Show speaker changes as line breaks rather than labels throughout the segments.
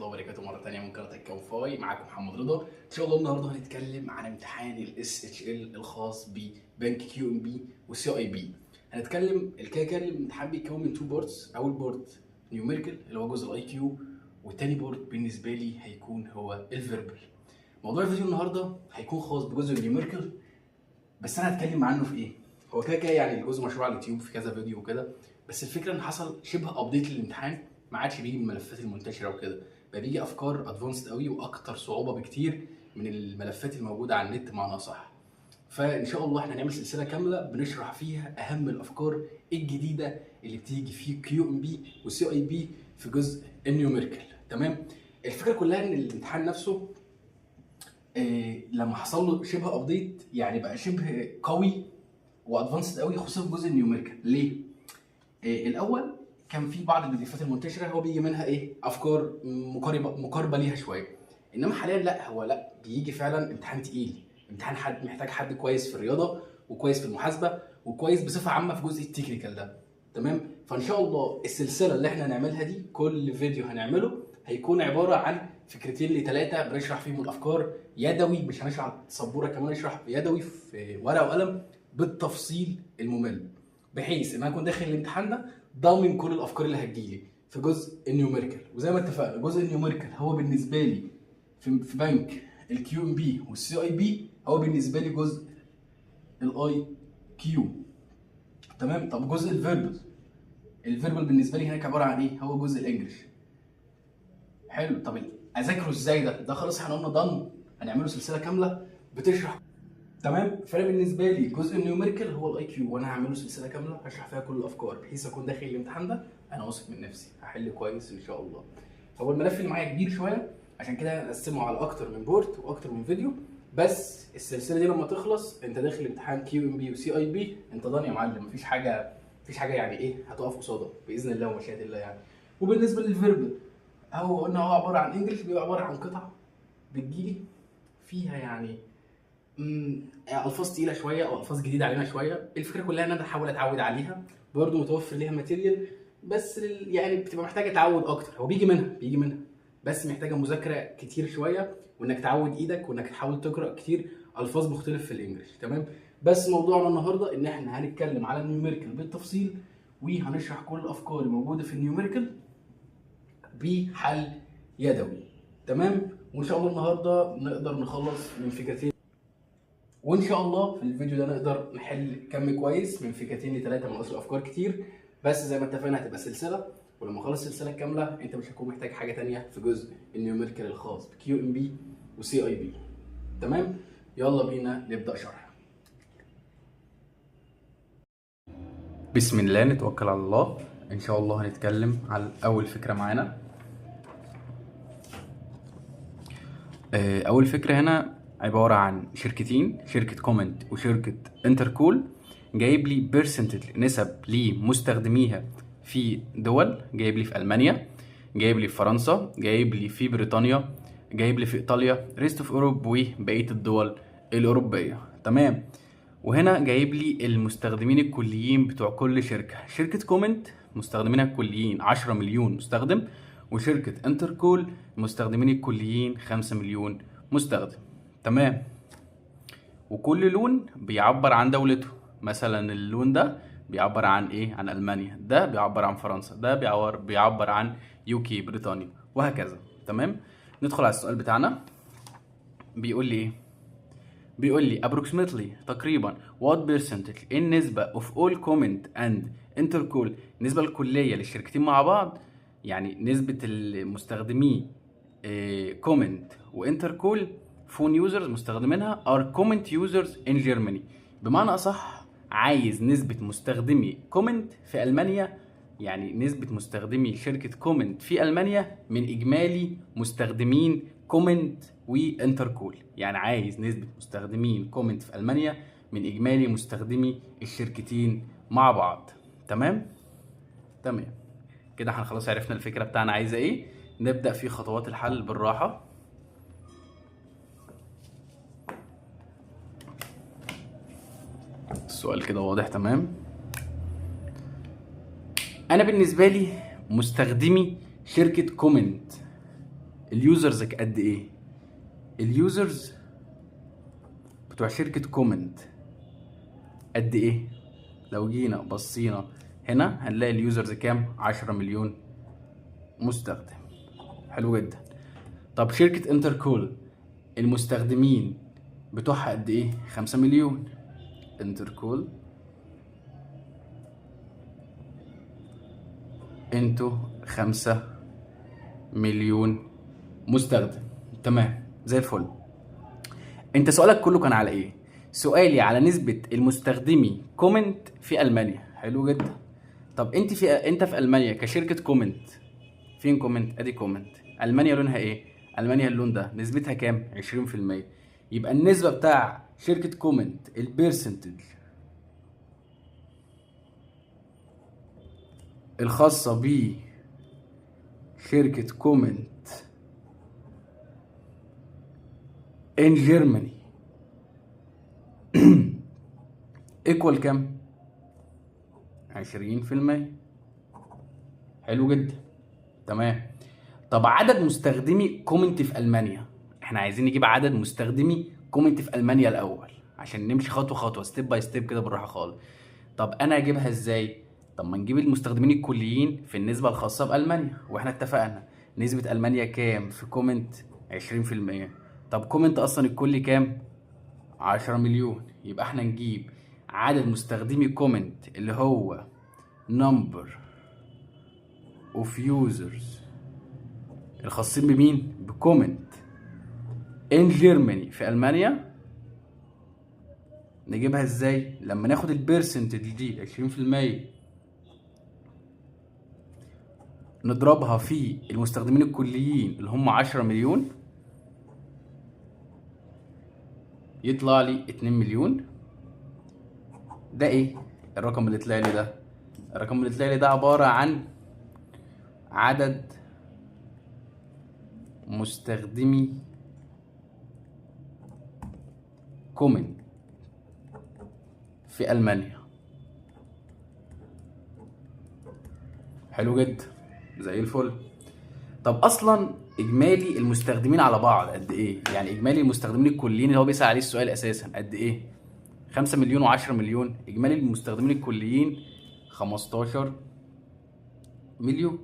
الله وبركاته مره ثانيه من قناه الكونفاي. معاكم محمد رضا. ان شاء الله النهارده هنتكلم عن امتحان الاس اتش ال الخاص ببنك كيو ام بي والسي اي بي. هنتكلم كان الامتحان بيتكون من تو بورتس. اول بورت نيوميريكال اللي هو جزء الاي كيو، والتاني بورت بالنسبه لي هيكون هو الفيربال. موضوع الفيديو النهارده هيكون خاص بجزء النيوميريكال، بس انا هتكلم عنه في ايه. هو كده يعني الجزء مشروع على اليوتيوب في كذا فيديو وكده، بس الفكره ان حصل شبه ابديت للامتحان، ما عادش بيجي من الملفات المنتشره وكده، بقى بيجي افكار ادفانسد قوي واكتر صعوبه بكتير من الملفات الموجوده على النت معنى صح. فان شاء الله احنا هنعمل سلسله كامله بنشرح فيها اهم الافكار الجديده اللي بتيجي في كيو ام بي والسي اي بي في جزء النيوميريكال. تمام. الفكره كلها ان الامتحان نفسه لما حصل له شبه ابديت يعني بقى شبه قوي وادفانسد قوي، خصوصا في جزء النيوميريكال. ليه؟ الاول كان في بعض البي دي افات المنتشره هو بيجي منها افكار مقاربه ليها شويه، انما حاليا لا بيجي فعلا امتحان تقيل، امتحان حد محتاج حد كويس في الرياضه وكويس في المحاسبه وكويس بصفه عامه في جزء التكنيكال ده. تمام. فان شاء الله السلسله اللي احنا هنعملها دي كل فيديو هنعمله هيكون عباره عن فكرتين لثلاثه بنشرح فيهم الافكار يدوي، مش هنشرح على السبوره، كمان نشرح يدوي في ورقه وقلم بالتفصيل الممل، بحيث ان انا اكون داخل الامتحان ده ضامن كل الافكار اللي هتجيلي في جزء النيوميريكال. وزي ما اتفقنا جزء النيوميريكال هو بالنسبه لي في بنك الكيو ام بي والسي اي بي هو بالنسبه لي جزء الاي كيو. تمام. طب جزء الفيربال بالنسبه لي هناك عباره عن ايه؟ هو جزء الانجليش. حلو. طب اذاكره ازاي؟ ده خلاص احنا قلنا ضن هنعمله سلسله كامله بتشرح. تمام. فانا بالنسبه لي جزء النيوميريكال هو الاي كيو، وانا هعمله سلسله كامله هشرح فيها كل الافكار، بحيث اكون داخل الامتحان ده انا واثق من نفسي هحل كويس ان شاء الله. هو الملف اللي معايا كبير شويه، عشان كده هنقسمه على اكتر من بورت واكتر من فيديو، بس السلسله دي لما تخلص انت داخل امتحان كيو ام بي وسي اي بي انت ضان يا معلم، مفيش حاجه يعني هتقف قصادك باذن الله ومشيئه الله يعني. وبالنسبه للفيربال هو قلنا هو عباره عن انجلش، بيبقى عباره عن قطع بتجيلي فيها يعني الفاظ تقيله شويه او الفاظ جديده علينا شويه. الفكره كلها ان انا احاول اتعود عليها، برضه متوفر ليها ماتيريال، بس يعني بتبقى محتاجه تعود اكتر. هو بيجي منها بس محتاجه مذاكره كتير شويه، وانك تعود ايدك وانك تحاول تقرا كتير الفاظ مختلف في الانجليش. تمام. بس موضوعنا النهارده ان احنا هنتكلم على النيوميريكال بالتفصيل، وهنشرح كل الافكار الموجوده في النيوميريكال بحل يدوي. تمام. وان شاء الله النهارده نقدر نخلص من فكرتين، وان شاء الله في الفيديو ده نقدر نحل كم كويس من فكرتين لثلاثه من اصل افكار كتير. بس زي ما اتفقنا هتبقى سلسله، ولما اخلص السلسله الكامله انت مش هتكون محتاج حاجه ثانيه في جزء النيوميريكال الخاص بكيو ام بي وسي اي بي. تمام. يلا بينا نبدا شرح. بسم الله نتوكل على الله. ان شاء الله هنتكلم على اول فكره معانا. اول فكره هنا عباره عن شركتين، شركه كومنت وشركه انتركول. جايب لي بيرسنتج نسب لمستخدميها في دول، جايب لي في المانيا، جايب لي في فرنسا، جايب لي في بريطانيا، جايب لي في ايطاليا، ريست اوف اوروب وبقيه الدول الاوروبيه. تمام. وهنا جايب لي المستخدمين الكليين بتوع كل شركه. شركه كومنت مستخدمينها الكليين 10 مليون مستخدم، وشركه انتركول مستخدمين الكليين 5 مليون مستخدم. تمام. وكل لون بيعبر عن دولته، مثلا اللون ده بيعبر عن ايه؟ عن المانيا، ده بيعبر عن فرنسا، ده بيعبر عن يوكي بريطانيا، وهكذا. تمام. ندخل على السؤال بتاعنا. بيقول لي ايه؟ بيقول لي approximately تقريبا what percentage النسبة of all comment and intercall، النسبة الكلية للشركتين مع بعض، يعني نسبة المستخدمي comment وانتركول فون يوزرز مستخدمينها are comment users in Germany. بمعنى أصح عايز نسبة مستخدمي comment في ألمانيا، يعني نسبة مستخدمي شركة كومنت في ألمانيا من إجمالي مستخدمين كومنت وانتركول. يعني عايز نسبة مستخدمين كومنت في ألمانيا من إجمالي مستخدمي الشركتين مع بعض. تمام؟ تمام. كده احنا خلاص عرفنا الفكرة بتاعنا عايزة ايه. نبدأ في خطوات الحل بالراحة. السؤال كده واضح. تمام. انا بالنسبه لي مستخدمي شركه كومنت اليوزرز قد ايه؟ اليوزرز بتوع شركة كومنت قد ايه؟ لو جينا بصينا هنا هنلاقي اليوزرز كام؟ 10 مليون مستخدم. حلو جدا. طب شركة انتركول المستخدمين بتوعها قد ايه؟ 5 مليون. انتركول انتو 5 مليون مستخدم. تمام زي الفل. انت سؤالك كله كان على ايه؟ سؤالي على نسبة المستخدمي كومنت في المانيا. حلو جدا. طب انت في المانيا كشركة كومنت، فين كومنت؟ ادي كومنت. المانيا لونها ايه؟ المانيا اللون ده نسبتها كام؟ 20%. يبقى النسبة بتاع شركة كومنت البيرسنتج الخاصة بشركة كومنت ان جيرماني ايكوال كام؟ 20%. حلو جدا. تمام. طب عدد مستخدمي كومنت في المانيا، احنا عايزين نجيب عدد مستخدمي كومنت في المانيا الاول عشان نمشي خطوه خطوه ستيب باي ستيب كده بالراحه خالص. طب انا اجيبها ازاي؟ طب ما نجيب المستخدمين الكليين في النسبه الخاصه بالمانيا، واحنا اتفقنا نسبه المانيا كام في كومنت؟ 20%. طب كومنت اصلا الكلي كام؟ 10 مليون. يبقى احنا نجيب عدد مستخدمي كومنت اللي هو number of users الخاصين بمين؟ بكومنت ان جيرماني في المانيا. نجيبها ازاي؟ لما ناخد البيرسنتج دي 20% نضربها في المستخدمين الكليين اللي هم 10 مليون يطلع لي 2 مليون. ده ايه؟ الرقم اللي طلع لي ده، الرقم اللي طلع لي ده عبارة عن عدد مستخدمي كومنت في المانيا. حلو جدا زي الفل. طب اصلا اجمالي المستخدمين على بعض قد ايه؟ يعني اجمالي المستخدمين الكليين اللي هو بيسأل عليه السؤال اساسا قد ايه؟ 5 مليون و10 مليون. اجمالي المستخدمين الكليين 15 مليون.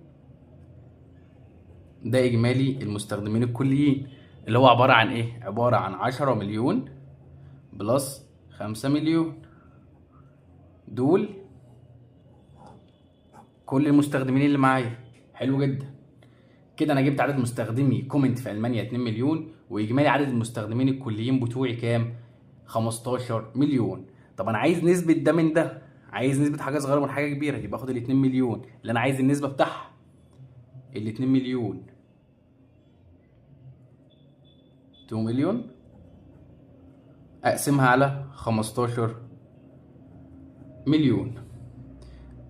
ده اجمالي المستخدمين الكليين اللي هو عبارة عن ايه؟ عبارة عن 10 مليون بلس 5 مليون. دول كل المستخدمين اللي معايا. حلو جدا. كده انا جبت عدد مستخدمي كومنت في المانيا 2 مليون، واجمالي عدد المستخدمين الكليين بتوعي كام؟ 15 مليون. طب انا عايز نسبة ده من ده، عايز نسبة حاجة صغيرة من حاجة كبيرة، يبقى اخد ال 2 مليون اللي انا عايز النسبة بتاعها. ال 2 مليون 2 مليون اقسمها على 15 مليون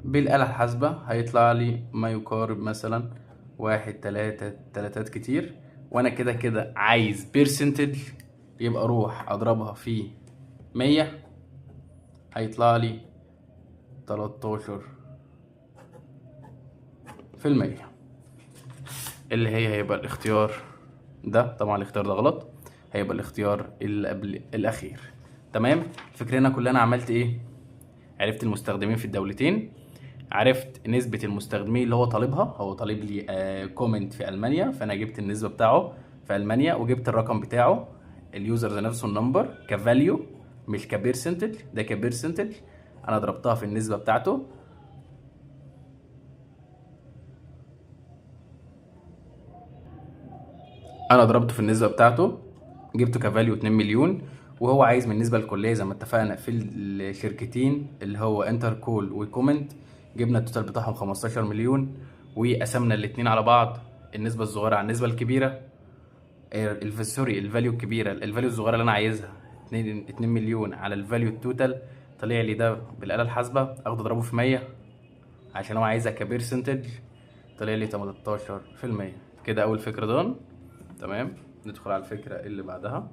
بالآلة الحاسبة هيطلع لي ما يقارب مثلا 1.3 كتير. وانا كده كده عايز بيرسنتج، يبقى اروح اضربها في 100 هيطلع لي 13%، اللي هيبقى الاختيار ده. طبعا الاختيار ده غلط، هيبقى الاختيار اللي قبل الاخير. تمام. فكرنا كلنا عملت ايه؟ عرفت المستخدمين في الدولتين، عرفت نسبة المستخدمين اللي هو طالبها، هو طالب لي كومنت في ألمانيا، فأنا جبت النسبة بتاعه في ألمانيا وجبت الرقم بتاعه اليوزر نفسه النمبر كفاليو مش كبيرسنتج، ده كبيرسنتج أنا ضربتها في النسبة بتاعته. أنا ضربته في النسبة بتاعته جبته كفاليو 2 مليون، وهو عايز من النسبة الكلية زي ما اتفقنا في الشركتين اللي هو انتركول وكومنت، جبنا التوتال بتاعهم 15 مليون وقسمنا الاتنين على بعض، النسبة الصغيرة على النسبة الكبيرة. سوري الفاليو الكبيرة الفاليو الصغيرة اللي أنا عايزها 2 مليون على الفاليو التوتال، طلع لي ده بالآلة الحاسبة أخده أضربه في 100 عشان هو عايزها كبيرسنتج، طلع لي 18%. كده أول فكرة دون. تمام. ندخل على الفكرة اللي بعدها.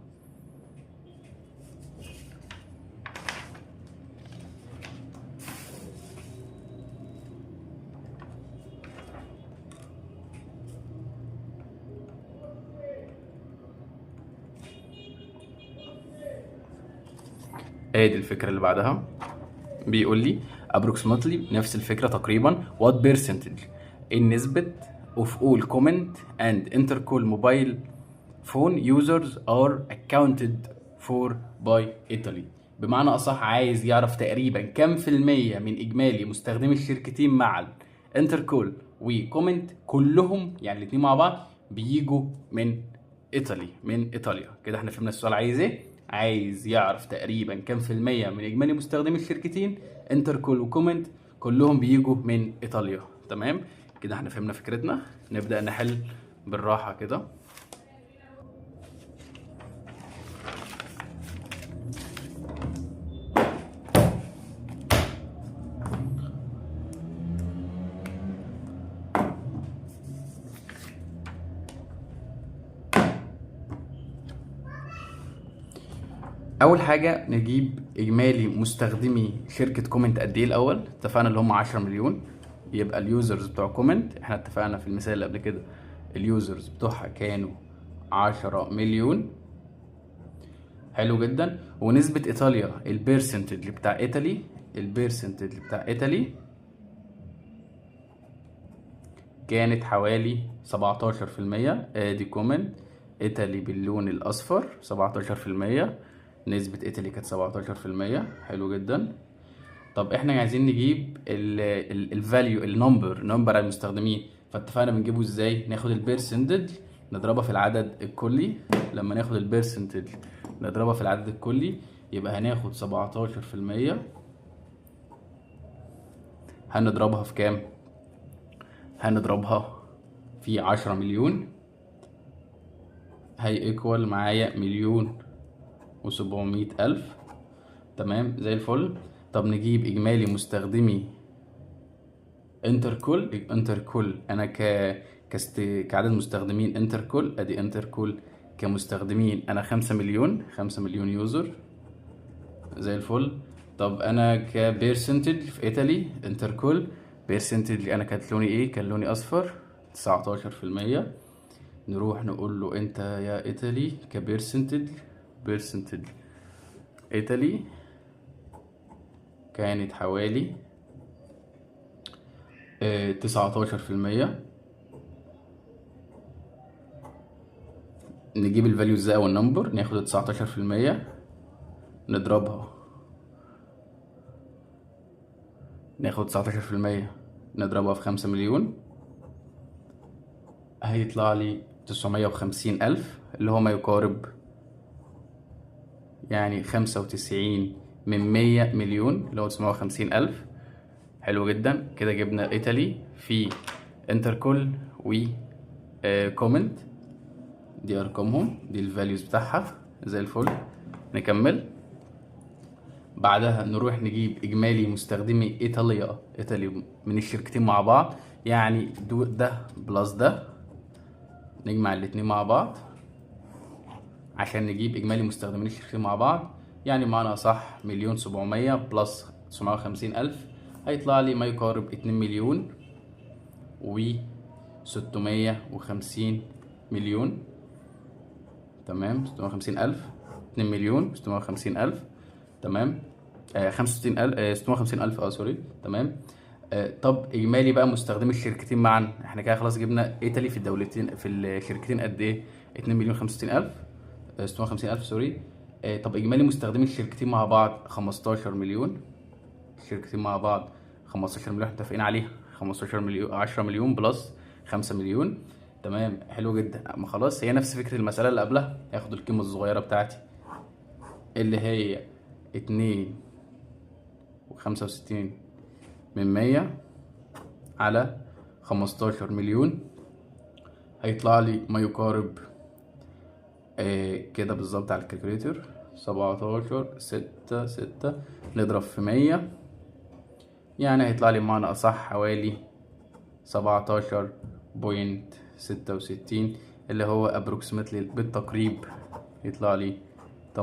ادي الفكره اللي بعدها، بيقول لي approximately نفس الفكره تقريبا. what percentage النسبه of all comment and intercall mobile phone users are accounted for by Italy. بمعنى اصح عايز يعرف تقريبا كم في المية من اجمالي مستخدمي الشركتين مع الانتركول وكومنت كلهم، يعني الاتنين مع بعض، بيجوا من ايطاليا. كده احنا فهمنا السؤال عايز ايه. عايز يعرف تقريبا كم في المية من اجمالي مستخدمي الشركتين انتركول وكومنت كلهم بيجوا من ايطاليا. تمام، كده احنا فهمنا فكرتنا. نبدأ نحل بالراحة كده. اول حاجه نجيب اجمالي مستخدمي شركه كومنت قد ايه الاول. اتفقنا اللي هم 10 مليون، يبقى اليوزرز بتوع كومنت احنا اتفقنا في المثال اللي قبل كده اليوزرز بتوعها كانوا 10 مليون. حلو جدا. ونسبه ايطاليا البيرسنتج بتاع ايطالي كانت حوالي 17%. ادي كومنت ايطالي باللون الاصفر 17%، نسبة ايطالي كانت 17%. حلو جدا. طب احنا عايزين نجيب الفاليو نمبر على المستخدمين، فاتفقنا بنجيبه ازاي؟ ناخد البيرسنتج نضربها في العدد الكلي. لما ناخد البيرسنتج نضربها في العدد الكلي يبقى هناخد 17%، هنضربها في كام؟ هنضربها في 10 مليون، هي ايكوال معايا 1,700,000. تمام زي الفل. طب نجيب اجمالي مستخدمي انتركول انا كعدد مستخدمين انتركول. ادي انتركول كمستخدمين انا 5 مليون يوزر زي الفل. طب انا كبيرسنتج في ايطالي انتركول بيرسنتج انا كانت لوني ايه؟ كان لوني اصفر 19%. نروح نقول له انت يا ايطالي كبيرسنتج ايطالي كانت حوالي 19%. نجيب الفاليو ازاي او النمبر؟ ناخد 19% نضربها، ناخد 19% نضربها في 5 مليون، هيطلع لي 950,000 اللي هو ما يقارب يعني 95 من 100 مليون اللي هو 950,000. حلو جدا. كده جبنا ايطالي في انتركول و كومنت، دي ارقامهم، دي الفاليوز بتاعها زي الفل. نكمل. بعدها نروح نجيب اجمالي مستخدمي ايطالي من الشركتين مع بعض، يعني ده بلس ده، نجمع الاتنين مع بعض عشان نجيب اجمالي مستخدمين الشركتين مع بعض. يعني معنى صح 1,700,000 بلس 950,000 هيطلع لي ما يقارب 2,650,000. تمام 650,000 2,650,000. تمام 65,000 650,000 سوري. تمام. طب اجمالي بقى مستخدمي الشركتين معا، احنا كده خلاص جبنا ايطالي في الدولتين في الشركتين قد ايه؟ 2,065,000 650,000 سوري. طب اجمالي مستخدمي الشركتين مع بعض 15 مليون. الشركتين مع بعض 15 مليون متفقين عليها. 15 مليون 10 مليون بلس 5 مليون. تمام حلو جدا. ما خلاص هي نفس فكرة المسألة اللي قبلها، هاخد القيمة الصغيرة بتاعتي اللي هي 2.65 على 15 مليون، هيطلع لي ما يقارب كده بالظبط على الكالكوليتر 17.66 نضرب في 100، يعني هيطلع لي بمعنى أصح حوالي 17.66 اللي هو approximately بالتقريب يطلع لي 18%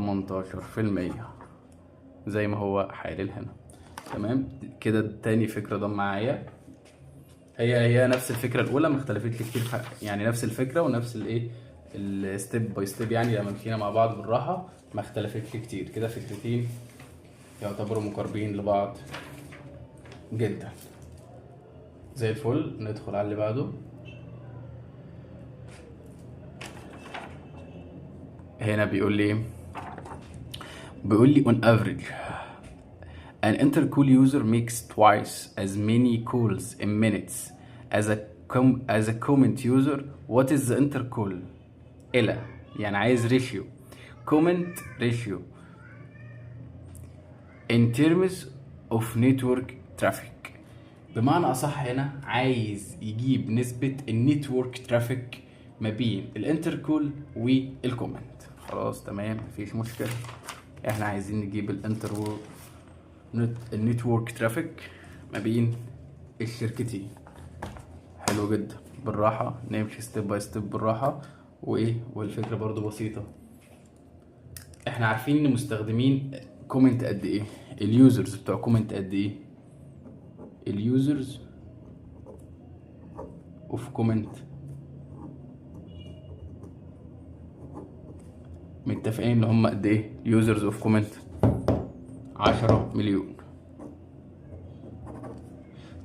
زي ما هو حالل هنا. تمام كده تاني فكرة ضم معايا، هي نفس الفكرة الأولى ما اختلفتش كتير، يعني نفس الفكرة ونفس الايه الستيب باي ستيب، يعني لما مشينا مع بعض بالراحة ما اختلفتش كتير. كده فكرتين يعتبروا مقاربين لبعض جدا. زي الفل. ندخل على اللي بعده. هنا بيقول لي on average an intercool user makes twice as many calls in minutes as a comment user. What is the intercool إلى، يعني عايز ريشيو comment ratio in terms of network traffic. بمعنى أصح هنا عايز يجيب نسبة النتورك ترافيك ما بين الانتركول والكومنت. خلاص تمام، مفيش مشكلة. احنا عايزين نجيب النتورك ترافيك ما بين الشركتين. حلو جدا. بالراحة نمشي ستيب باي ستيب بالراحة. والفكرة برضو بسيطة. احنا عارفين ان مستخدمين كومنت قد ايه، اليوزرز بتوع كومنت قد ايه، اليوزرز اوف كومنت متفقين ان هم قد ايه يوزرز اوف كومنت؟ 10 مليون.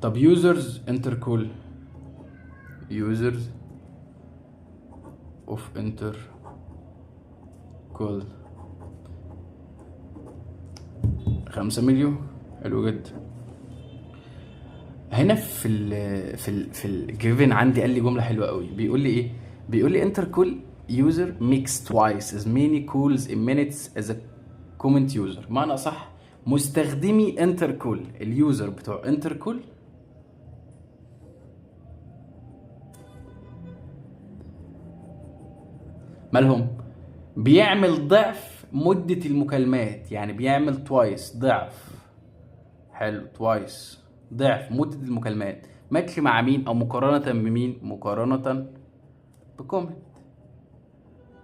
طب يوزرز انتركول، يوزرز اوف انتركول 5 مليون. حلو جدا. هنا في الجيفن عندي قال لي جمله حلوه قوي. بيقول لي ايه؟ بيقول لي انتركول user makes twice as many calls in minutes as a comment user. معنى صح مستخدمي انتركول، اليوزر بتوع انتركول مالهم؟ بيعمل ضعف مدة المكالمات، يعني بيعمل توايس ضعف. حلو، توايس ضعف مدة المكالمات. ماتش مع مين او مقارنة بمين؟ مقارنة بكومنت.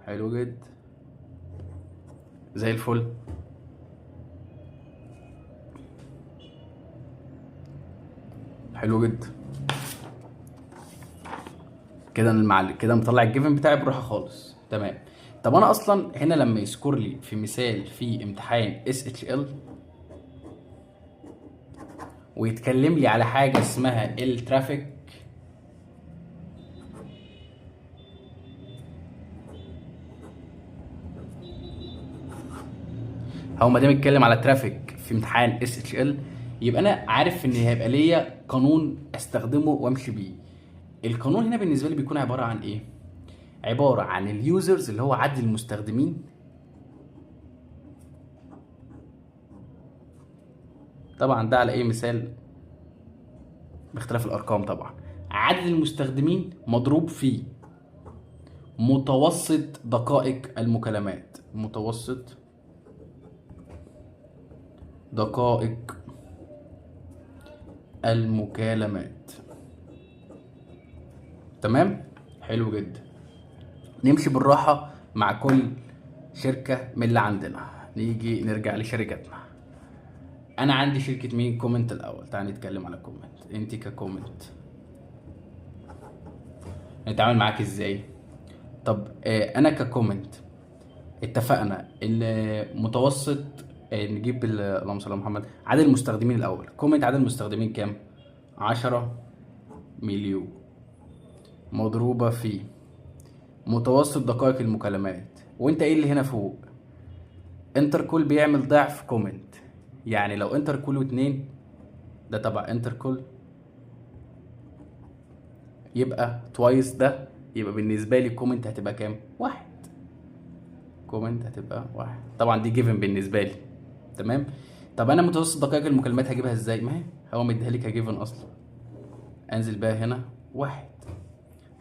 حلو جدا. زي الفل. حلو جدا. كده مطلع الجيفن بتاعي براحه خالص. تمام. طب انا اصلا هنا لما يذكر لي في مثال في امتحان SHL ويتكلم لي على حاجه اسمها الترافيك، هو ما دام اتكلم على ترافيك في امتحان SHL يبقى انا عارف ان هيبقى ليا قانون استخدمه وامشي بيه. القانون هنا بالنسبه لي بيكون عباره عن ايه؟ عباره عن اليوزرز اللي هو عدد المستخدمين طبعا ده على اي مثال باختلاف الارقام. طبعا عدد المستخدمين مضروب في متوسط دقائق المكالمات، متوسط دقائق المكالمات. تمام. حلو جدا. نمشي بالراحة مع كل شركة من اللي عندنا. نيجي نرجع لشركتنا. انا عندي شركة مين؟ كومنت الاول. تعال نتكلم على كومنت. انت ككومنت نتعامل معاك ازاي؟ طب انا ككومنت اتفقنا ان متوسط نجيب اللهم صل على محمد عدد المستخدمين الاول. كومنت عدد المستخدمين كام؟ 10 مليون مضروبة في متوسط دقائق المكالمات. وانت ايه اللي هنا فوق؟ انتركول بيعمل ضعف كومنت، يعني لو انتركول 2 ده تبع انتركول يبقى توايس ده، يبقى بالنسبة لي كومنت هتبقى كام؟ 1. كومنت هتبقى 1. طبعا دي جيفن بالنسبة لي. تمام. طب انا متوسط دقائق المكالمات هجيبها ازاي؟ ما هو مديها لي كجيفن اصلا. انزل بقى هنا 1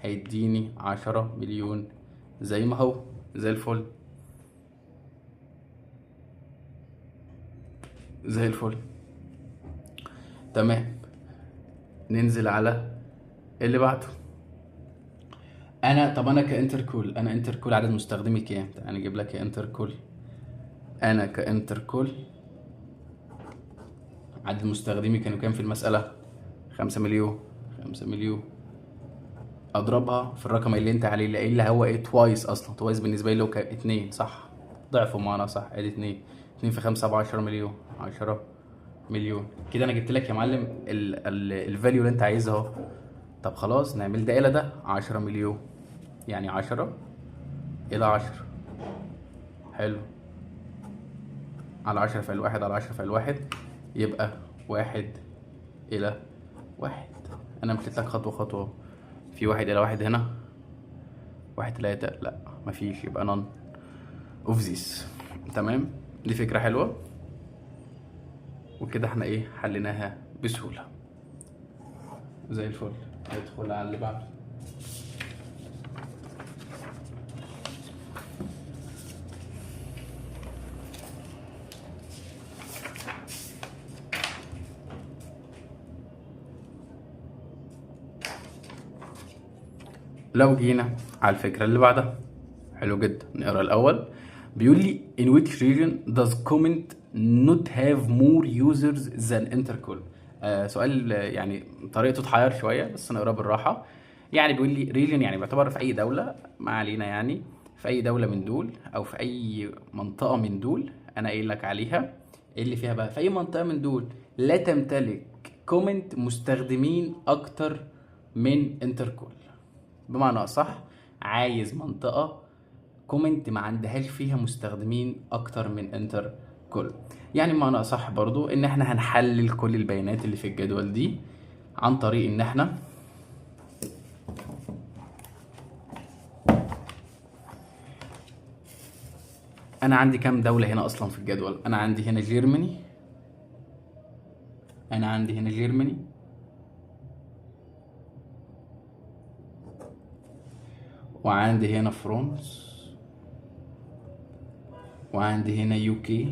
هيديني 10 مليون زي ما هو. زي الفل. زي الفل. تمام. ننزل على اللي بعده. طب انا كانتركول، انا انتركول عدد مستخدمي كام؟ انا اجيب لك انتركول. انا كانتركول عدد مستخدمي كانوا كام في المسألة؟ 5 مليون. 5 مليون اضربها في الرقم اللي انت عليه اللي هو ايه؟ توايس. اصلا توايس بالنسبة لي لو كان 2 صح، ضعفه معنا صح. ادي 2
2 في 5 ب10 مليون، 10 مليون. كده انا جبت لك يا معلم الفاليو اللي انت عايزها اهو. طب خلاص نعمل ده الى ده، 10 مليون يعني 10 الى 10. حلو، على 10 في الواحد على 10 في الواحد يبقى 1 الى 1. انا مشيت لك خطوه خطوه. في 1 الى 1 هنا، 1 3 لا مفيش، يبقى none of this. تمام، دي فكره حلوه، وكده احنا ايه حليناها بسهوله زي الفل. ندخل على اللي بعده. لو جينا على الفكرة اللي بعدها، حلو جدا، نقرا الأول. بيقول لي in which region does comment not have more users than intercol. سؤال يعني طريقته تحير شوية، بس نقراه بالراحة. يعني بيقول لي region يعني بيعتبر في أي دولة، ما علينا يعني في أي دولة من دول أو في أي منطقة من دول أنا قايل لك عليها. إيه اللي فيها بقى؟ في أي منطقة من دول لا تمتلك كومنت مستخدمين أكتر من انتركول. بمعنى اصح، عايز منطقه كومنت ما عندهاش فيها مستخدمين اكتر من انتر كل. يعني بمعنى اصح برضو ان احنا هنحلل كل البيانات اللي في الجدول دي عن طريق ان احنا انا عندي كام دولة هنا اصلا في الجدول؟ انا عندي هنا جيرماني، انا عندي هنا جيرماني، وعندي هنا فرنسا، وعندي هنا يوكي،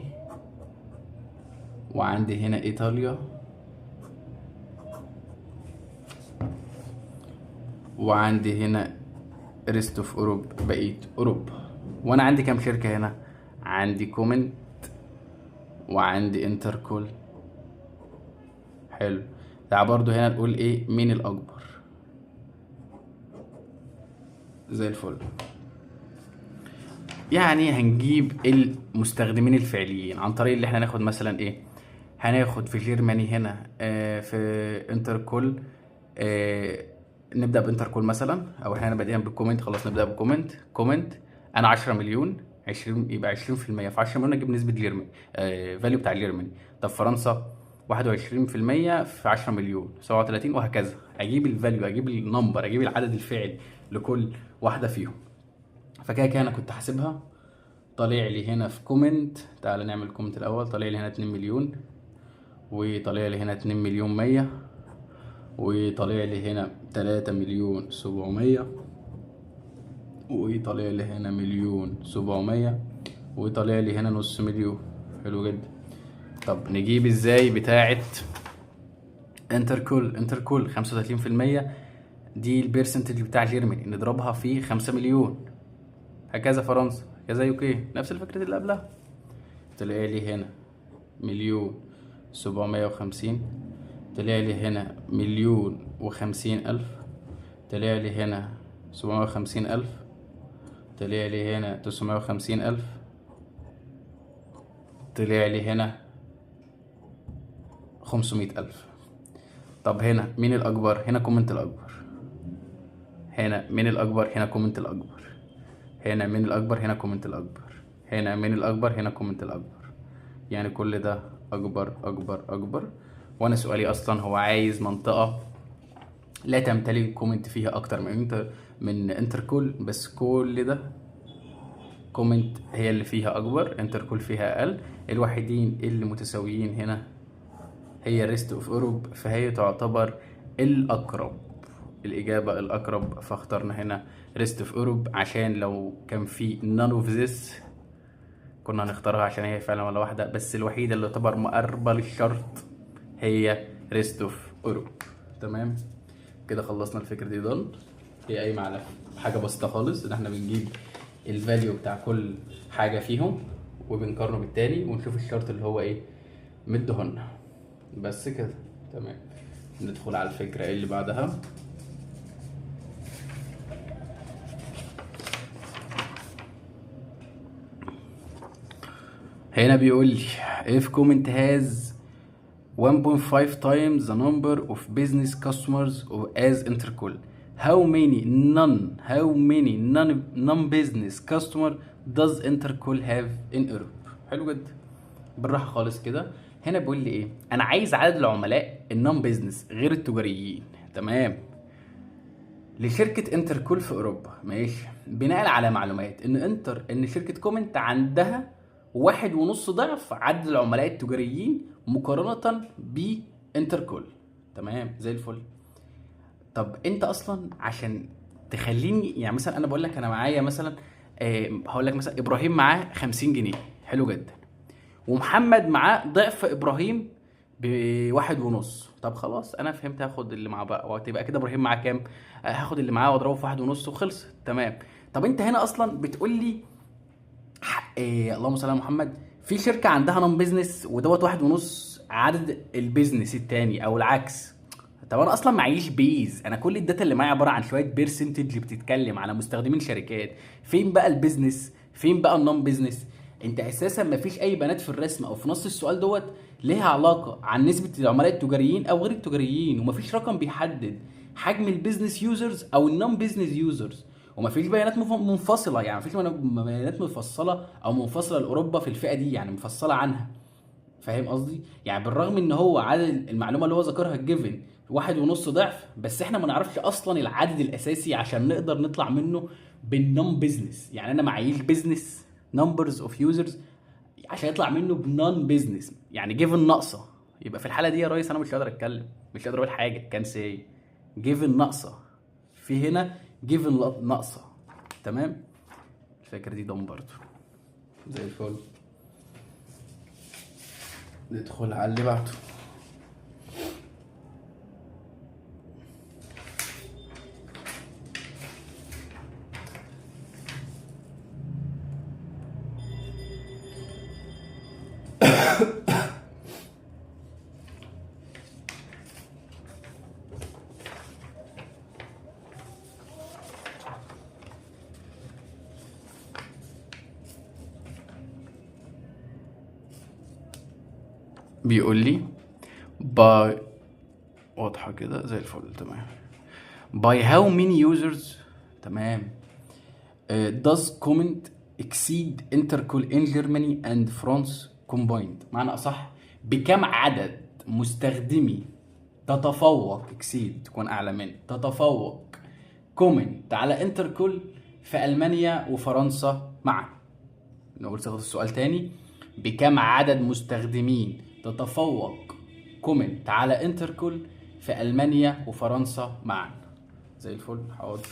وعندي هنا ايطاليا، وعندي هنا ريست اوف اوروب، بقية اوروبا. وانا عندي كام شركة هنا؟ عندي كومنت وعندي انتركول. حلو، تعال برضو هنا نقول ايه مين الاكبر. زي الفل. يعني هنجيب المستخدمين الفعليين عن طريق اللي احنا ناخد مثلا ايه، هناخد في جيرماني هنا في انتركول. نبدا بانتركول مثلا، او احنا بادئين بالكومنت، خلاص نبدا بالكومنت. كومنت انا 10 مليون، 20 يبقى 20% في 10 مليون اجيب نسبه جيرماني، فاليو بتاع جيرماني. طب فرنسا 21% في 10 مليون 37، وهكذا. اجيب الفاليو، اجيب النمبر، اجيب العدد الفعلي لكل واحده فيهم. فكده كده انا كنت حاسبها. طالع لي هنا في كومنت، تعال نعمل كومنت الاول. طالع لي هنا 2 مليون، وطالع لي هنا 2 مليون 100، وطالع لي هنا 3 مليون 700، وطالع لي هنا مليون 700، وطالع لي هنا نص مليون. حلو جدا. طب نجيب ازاي بتاعة انتركول؟ انتركول 35%، دي البيرسنتج بتاع جيرماني، نضربها في 5 مليون. هكذا فرنسا، هكذا يوكي، نفس الفكرة اللي قبلها. طلع لي هنا مليون 750، طلع لي هنا مليون و50 ألف، طلع لي هنا 750 ألف، طلع لي هنا 950 ألف، طلع لي هنا 500 ألف. طب هنا مين الأكبر؟ هنا كومنت الأكبر. هنا مين الأكبر؟ هنا كومنت الأكبر. هنا مين الأكبر؟ هنا كومنت الأكبر. هنا مين الأكبر؟ هنا كومنت الأكبر. يعني كل ده أكبر أكبر أكبر. وأنا سؤالي أصلا هو عايز منطقة لا تمتلك كومنت فيها أكتر من انتركول، بس كل ده كومنت هي اللي فيها أكبر، انتركول فيها أقل. الوحيدين اللي متساويين هنا هي ريست اوف اوروب، فهي تعتبر الأقرب، الإجابة الأقرب. فاخترنا هنا ريست اوف اوروب، عشان لو كان في none of this كنا هنختارها عشان هي فعلا ولا واحدة، بس الوحيدة اللي تعتبر مقربة للشرط هي ريست اوف اوروب. تمام كده خلصنا الفكرة دي. ضل هي قايمة على حاجة بسيطة خالص، ان احنا بنجيب الفاليو بتاع كل حاجة فيهم وبنقارنه بالتاني ونشوف الشرط اللي هو ايه مديهولنا، بس كده. تمام، ندخل على الفكرة اللي بعدها. هنا بيقول لي if comment has 1.5 times the number of business customers as Intercol, how many non-business customer does Intercol have in Europe. حلو جدا، بالراحه خالص كده. هنا بيقول لي ايه؟ انا عايز عدد العملاء النون بيزنس غير التجاريين، تمام، لشركه انتركول في اوروبا، ماشي، بناء على معلومات ان شركه كومنت عندها 1.5 ضعف عدد العملاء التجاريين مقارنه بانتركول. تمام زي الفل. طب انت اصلا عشان تخليني، يعني مثلا انا بقول لك انا معايا مثلا هقول لك مثلا ابراهيم معاه 50 جنيه، حلو جدا، ومحمد معاه ضعف ابراهيم ب1.5. طب خلاص انا فهمت، هاخد اللي معاه بقى، وتبقى كده ابراهيم معاه كام؟ هاخد اللي معاه واضربه في 1.5 وخلص، تمام. طب انت هنا اصلا بتقول لي اللهم صل على محمد، في شركه عندها نون بيزنس ودوت 1.5 عدد البيزنس التاني او العكس. طب انا اصلا معيش بيز، انا كل الداتا اللي معايا عباره عن شويه بيرسنتج بتتكلم على مستخدمين شركات. فين بقى البيزنس؟ فين بقى النون بيزنس؟ انت اساسا مفيش اي بيانات في الرسم او في نص السؤال دوت ليها علاقه عن نسبه العملاء التجاريين او غير التجاريين، ومفيش رقم بيحدد حجم البيزنس يوزرز او النون بيزنس يوزرز، ومفيش بيانات منفصله، يعني مفيش بيانات مفصله او منفصله لاوروبا في الفئه دي، يعني مفصله عنها. فاهم قصدي؟ يعني بالرغم ان هو عدد المعلومه اللي هو ذكرها الجيفن 1.5 ضعف، بس احنا ما نعرفش اصلا العدد الاساسي عشان نقدر نطلع منه بالنون بيزنس. يعني انا معيش بيزنس نمبرز اوف يوزرز عشان يطلع منه بنون بيزنس، يعني جيفن ناقصه. يبقى في الحاله دي يا ريس انا مش قادر اتكلم، مش قادر اقول حاجه. كان سي جيفن ناقصه، في هنا جيفن ناقصه، تمام. الفكره دي دم برضه زي الفل. ندخل على اللي بعده. بيقول لي by، واضحة كده زي الفل، تمام. by how many users، تمام، does comment exceed Intercol in Germany and France combined. معنى أصح، بكم عدد مستخدمي تتفوق exceed، تكون أعلى من، تتفوق comment على انتركول في ألمانيا وفرنسا معا. نقول صيغة السؤال تاني، بكم عدد مستخدمين تتفوق كومنت على انتركول في ألمانيا وفرنسا معا. زي الفل، حاضر.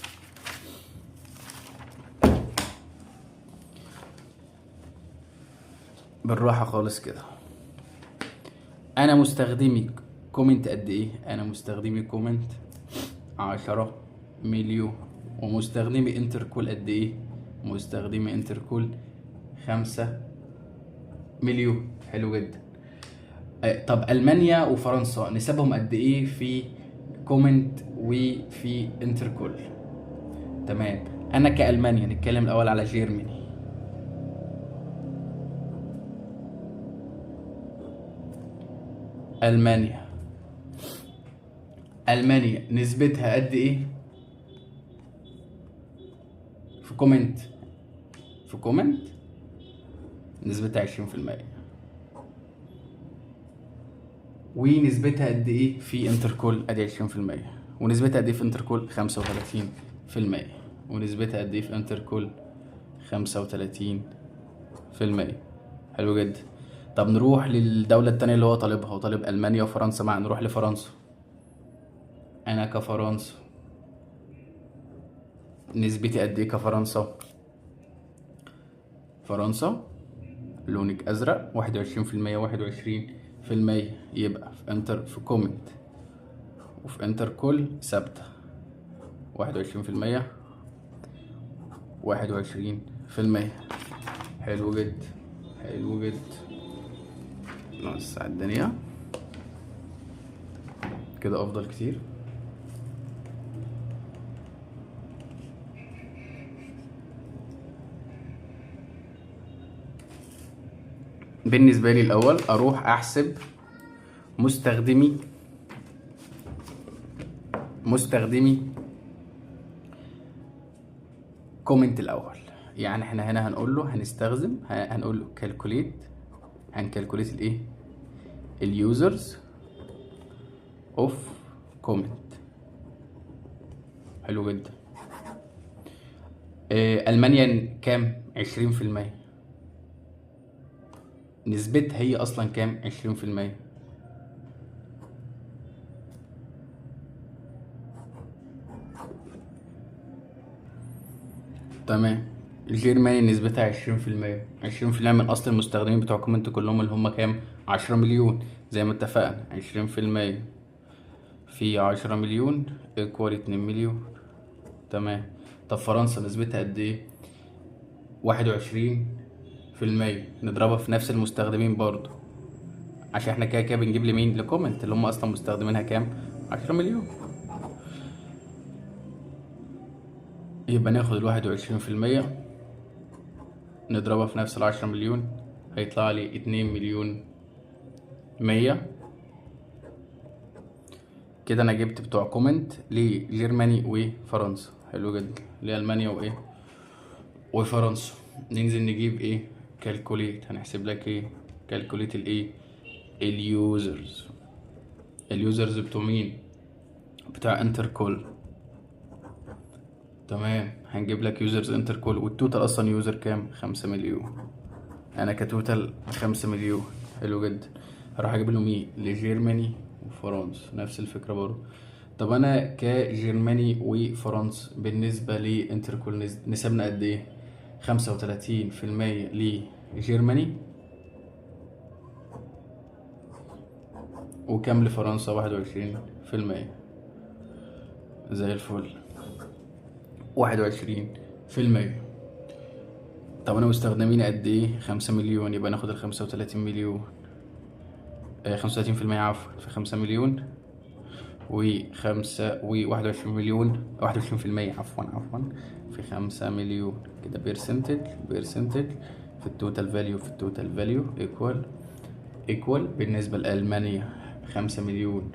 بالراحة خالص كده. أنا مستخدمي كومنت قد إيه؟ أنا مستخدمي كومنت 10 مليون، ومستخدمي انتركول قد إيه؟ مستخدمي انتركول 5 مليون. حلو جدا. طب ألمانيا وفرنسا نسبهم قد إيه في كومنت وفي انتركول؟ تمام. أنا كألمانيا، نتكلم الأول على جيرماني. ألمانيا نسبتها قد إيه في كومنت؟ في كومنت نسبتها 20%. ونسبتها قد إيه في انتركول؟ أدي 20%. ونسبتها قد إيه في انتركول؟ 35%. ونسبتها قد إيه في انتركول؟ 35%. حلو جدا. طب نروح للدولة التانية اللي هو طالبها، وطالب ألمانيا وفرنسا معا. نروح لفرنسا. أنا كفرنسا نسبتي قد إيه كفرنسا؟ فرنسا لونك أزرق، 21%. 21%. يبقى في كومنت وفي انتركول ثابتة 21%. 21%. حلو جدا، حلو جدا. نوسع الدنيا كده أفضل كتير. بالنسبة لي الأول أروح أحسب مستخدمي كومنت الأول. يعني احنا هنا هنقول له هنقول له كالكوليت، هنكالكوليت الايه؟ اليوزرز اوف كومنت. حلو جدا. ألمانيا كام؟ 20%. نسبتها هي أصلا كام؟ 20%. تمام. جيرماني نسبتها 20%. 20% من أصل المستخدمين بتوع كومنت كلهم اللي هم كام؟ 10 مليون. زي ما اتفقنا 20% في 10 مليون ايكوال 2 مليون. تمام. طب فرنسا نسبتها قد ايه؟ 21%. نضربها في نفس المستخدمين برضو، عشان احنا كده كده بنجيب لمين؟ لكومنت اللي هم اصلا مستخدمينها كام؟ 10 مليون. يبقى ناخد 21% نضربها في نفس 10 مليون، هيطلع لي 2,100,000. كده انا جبت بتوع كومنت لجيرماني وفرنسا. حلو جدا. لألمانيا وايه؟ وفرنسا. ننزل نجيب ايه؟ كالكوليت. هنحسب لك ايه؟ كالكوليت الايه؟ اليوزرز بتوع مين؟ بتاع انتركول. تمام. هنجيب لك يوزرز انتركول، والتوتال اصلا يوزر كام؟ 5 مليون. انا كتوتال 5 مليون. حلو جدا. هروح اجيب لهم ايه؟ لجيرماني وفرنسا نفس الفكره برضه. طب انا كجيرماني وفرنسا بالنسبه لانتركول نسبنا قد ايه؟ 35% لجيرماني، وكام لفرنسا؟ 21%. زي الفل. 21%. طب انا مستخدمين قد ايه؟ 5 مليون. يبقى ناخد 35 مليون، 35% عفوا، في 5 مليون وخمسة و21 مليون، 21% عفوا في 5 مليون. كده بيرسنتج في التوتال فاليو ايكوال بالنسبة لألمانيا 5 مليون.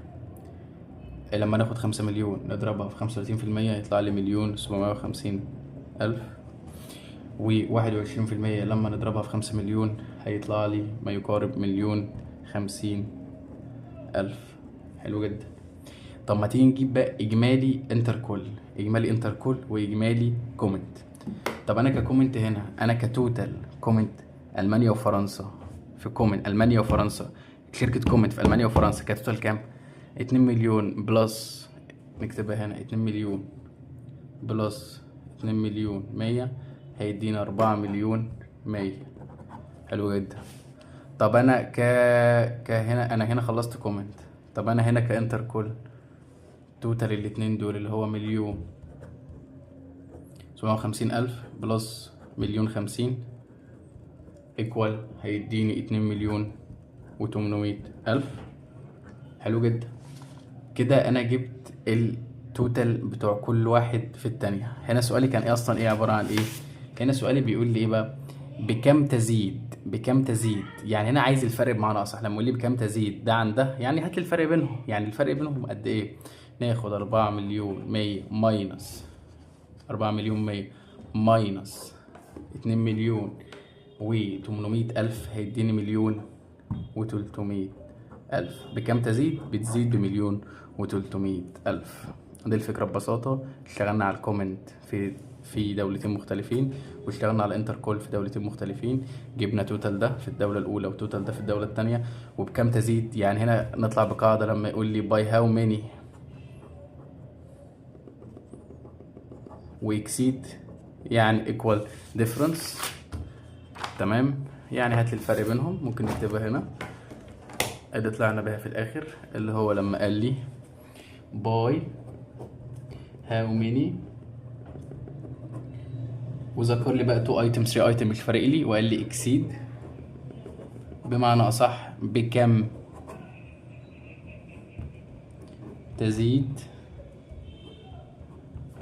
لما ناخد 5 مليون نضربها في 35% يطلع لي 1,750,000. و21% لما نضربها في 5 مليون هيطلع لي ما يقارب 1,050,000. حلو جدا. طب ما تيجي نجيب بقى اجمالي انتركول واجمالي كومنت. طب انا ككومنت هنا، انا كتوتال كومنت المانيا وفرنسا، في كومنت المانيا وفرنسا، شركة كومنت في المانيا وفرنسا كتوتال كام؟ 2 مليون بلس، نكتبها هنا 2 مليون بلس 2 مليون 100 هيدينا 4 مليون 100. حلو جدا. طب انا هنا انا هنا خلصت كومنت. طب انا هنا كانتركول توتال الاتنين دول اللي هو 1,750,000 بلس 1,050,000 ايكوال هيديني 2,800,000. حلو جدا. كده انا جبت التوتال بتوع كل واحد في التانية. هنا سؤالي كان ايه اصلا؟ ايه عبارة عن ايه؟ هنا سؤالي بيقول لي ايه بقى؟ بكم تزيد؟ يعني هنا عايز الفرق بمعنى اصح. لما يقول لي بكم تزيد ده عن ده، يعني هات لي الفرق بينهم. يعني الفرق بينهم قد ايه؟ ناخد 4,100,000 ماينس 4,100,000 ماينس 2,800,000 هيديني 1,300,000. بكم تزيد؟ بتزيد ب1,300,000. دي الفكرة ببساطة. اشتغلنا على الكومنت في دولتين مختلفين، واشتغلنا على انتركول في دولتين مختلفين. جبنا توتال ده في الدولة الأولى وتوتال ده في الدولة التانية. وبكم تزيد؟ يعني هنا نطلع بقاعدة لما يقول لي باي هاو ماني ويكسيد يعني ايكوال ديفرنس. تمام. يعني هات لي الفرق بينهم. ممكن نكتبها هنا اللي طلعنا بيها في الاخر، اللي هو لما قال لي باي هاو ماني وذكر لي بقى 2 ايتم 3 ايتم مش فارق لي، وقال لي اكسيد بمعنى اصح بكم تزيد.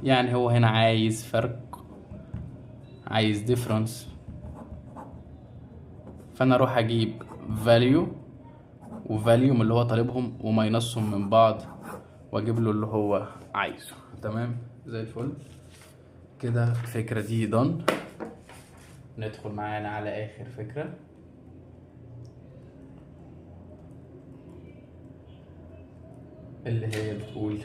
يعني هو هنا عايز فرق، عايز ديفرنس. فانا اروح اجيب value وفاليو من اللي هو طالبهم وماينصهم من بعض واجيب له اللي هو عايزه. تمام زي الفل كده. الفكرة دي done. ندخل معانا على اخر فكرة، اللي هي بتقول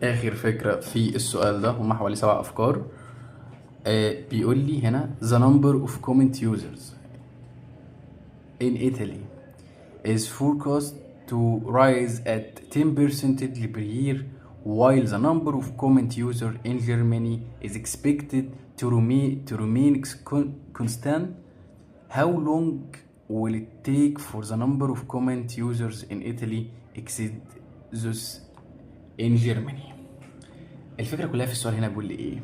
اخر فكرة في السؤال ده، هما حوالي 7 افكار. بيقول لي هنا the number of comment users in Italy is forecast to rise at 10% per year, while the number of comment users in Germany is expected to remain constant. How long will it take for the number of comment users in Italy exceed those in Germany؟ الفكرة كلها في السؤال هنا بيقول لي ايه؟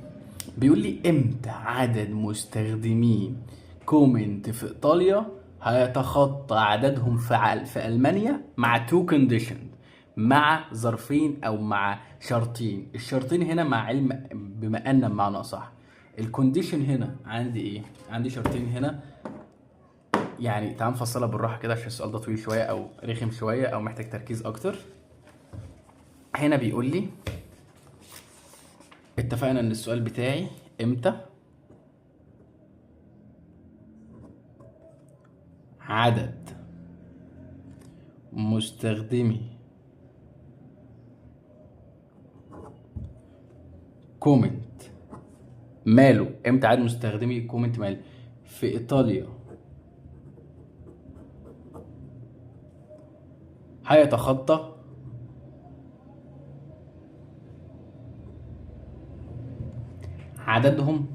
بيقول لي امتى عدد مستخدمين كومنت في ايطاليا هيتخطى عددهم في المانيا مع تو كونديشن، مع ظرفين او مع شرطين. الشرطين هنا مع علم بما ان بمعنى صح. الكونديشن هنا عندي ايه؟ عندي شرطين هنا. يعني تعال نفصلها بالراحه كده عشان السؤال ده طويل شويه او رخم شويه او محتاج تركيز اكتر. هنا بيقول لي اتفقنا ان السؤال بتاعي امتى عدد مستخدمي كومنت ماله، امتى عدد مستخدمي كومنت ماله في ايطاليا هيتخطى عددهم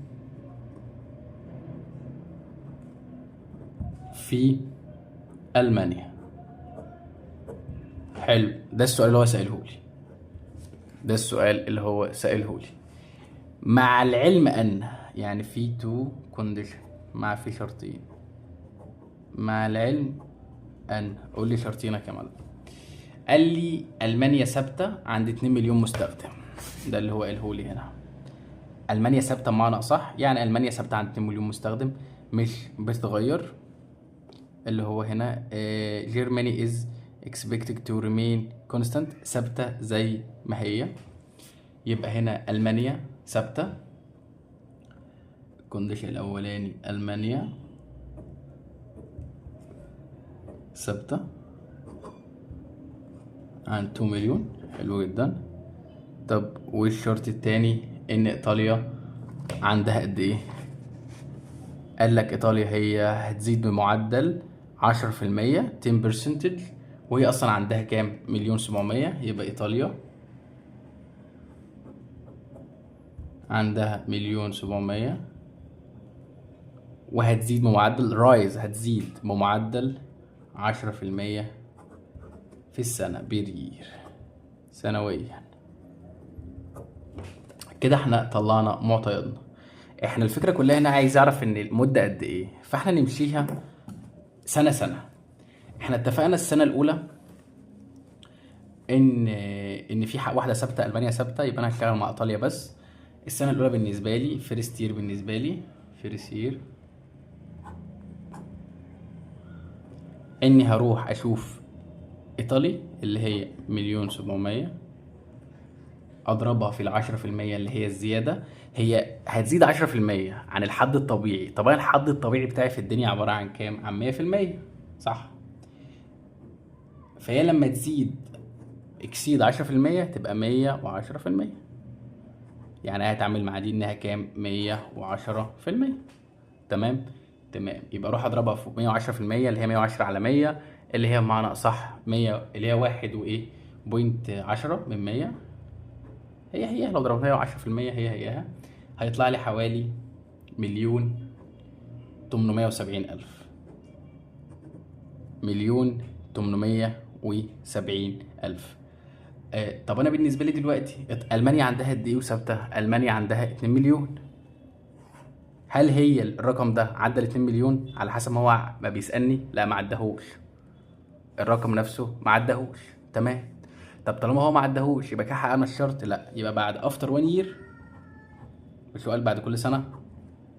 في ألمانيا. حلو، ده السؤال اللي هو سأله لي. مع العلم أن يعني في تو كونديشن، مع في شرطين، مع العلم أن قول لي شرطين كمان. قال لي ألمانيا ثابتة عند 2 مليون مستخدم، ده اللي هو قاله لي هنا. ألمانيا ثابتة بمعنى صح، يعني ألمانيا ثابتة عند 2 مليون مستخدم مش بتتغير. اللي هو هنا Germany is expected to remain constant، ثابتة زي ما هي. يبقى هنا ألمانيا ثابتة. الكونديشن الأولاني ألمانيا ثابتة عن 2 مليون. حلو جدا. طب والشرط التاني ان ايطاليا عندها قد ايه؟ قال لك ايطاليا هي هتزيد بمعدل 10%، 10%، وهي اصلا عندها كام؟ 1,700,000. يبقى ايطاليا عندها 1,700,000 وهتزيد بمعدل رايز، هتزيد بمعدل 10% في السنة بير سنويا. كده احنا طلعنا معطياتنا. احنا الفكرة كلها هنا عايز اعرف ان المدة قد ايه، فاحنا نمشيها سنة. احنا اتفقنا السنة الاولى ان في واحدة ثابتة، المانيا ثابتة، يبقى انا هشتغل مع ايطاليا بس. السنة الاولى بالنسبة لي فيرست يير، بالنسبة لي فيرست يير اني هروح اشوف ايطالي اللي هي 1,700,000 اضربها في 10% اللي هي الزيادة. هي هتزيد 10% عن الحد الطبيعي. طبعا الحد الطبيعي بتاعي في الدنيا عبارة عن كام؟ عن 100%، صح؟ فهي لما تزيد اكسيد 10% تبقى 110%. يعني هتعمل مع دي انها كام؟ 110%. تمام. يبقى اروح اضربها في 110% اللي هي 110 على 100 اللي هي بمعنى اصح 100 اللي هي 1 وايه بوينت 10 من 100. هي لو ضربتها 110% هيها هيطلع لي حوالي 1,870,000. 1,870,000. طب انا بالنسبه لي دلوقتي المانيا عندها قد ايه وثابته؟ المانيا عندها 2 مليون. هل هي الرقم ده عدى ال 2 مليون على حسب ما هو ما بيسالني؟ لا، ما عداهوش. الرقم نفسه ما عداهوش. تمام. طب طالما هو ما عداهوش يبقى كده حققنا الشرط؟ لا، يبقى بعد افتر 1 يير، السؤال بعد كل سنه،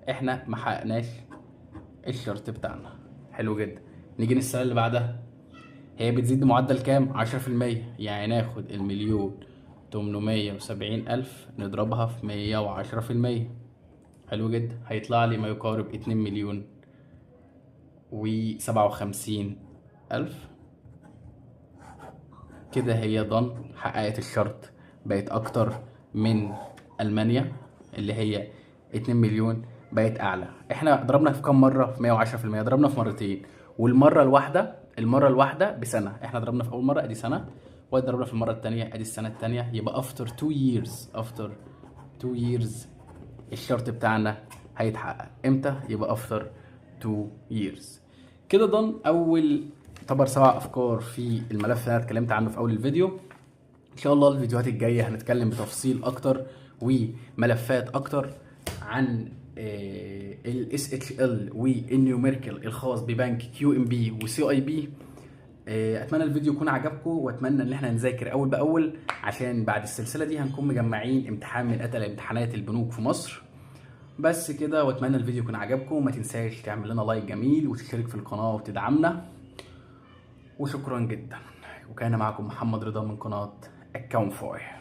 احنا ما حققناش الشرط بتاعنا. حلو جدا. نيجي للسنه اللي بعدها، هي بتزيد بمعدل كام؟ 10%. يعني ناخد 1,870,000 نضربها في 110%. حلو جدا، هيطلع لي ما يقارب 2,057,000. كده هي حققت الشرط، بقت اكتر من المانيا اللي هي 2 مليون، بقت اعلى. احنا ضربنا في كام مره؟ في 110%. ضربنا في مرتين، والمره الواحده بسنه. احنا ضربنا في اول مره ادي سنه، وضربنا في المره الثانيه ادي السنه الثانيه. يبقى افتر 2 years الشرط بتاعنا هيتحقق. امتى؟ يبقى افتر 2 years. كده اول يعتبر 7 افكار في الملف اللي انا اتكلمت عنه في اول الفيديو. ان شاء الله الفيديوهات الجايه هنتكلم بتفصيل اكتر وملفات اكتر عن ال SHL والنيوميريكال الخاص ببنك QNB وCIB. اتمنى الفيديو يكون عجبكم، واتمنى ان احنا نذاكر اول باول، عشان بعد السلسله دي هنكون مجمعين امتحان من اتقل امتحانات البنوك في مصر. بس كده، واتمنى الفيديو يكون عجبكم. ما تنساش تعمل لنا لايك جميل وتشترك في القناه وتدعمنا، وشكرا جدا. وكان معكم محمد رضا من قناه Account4.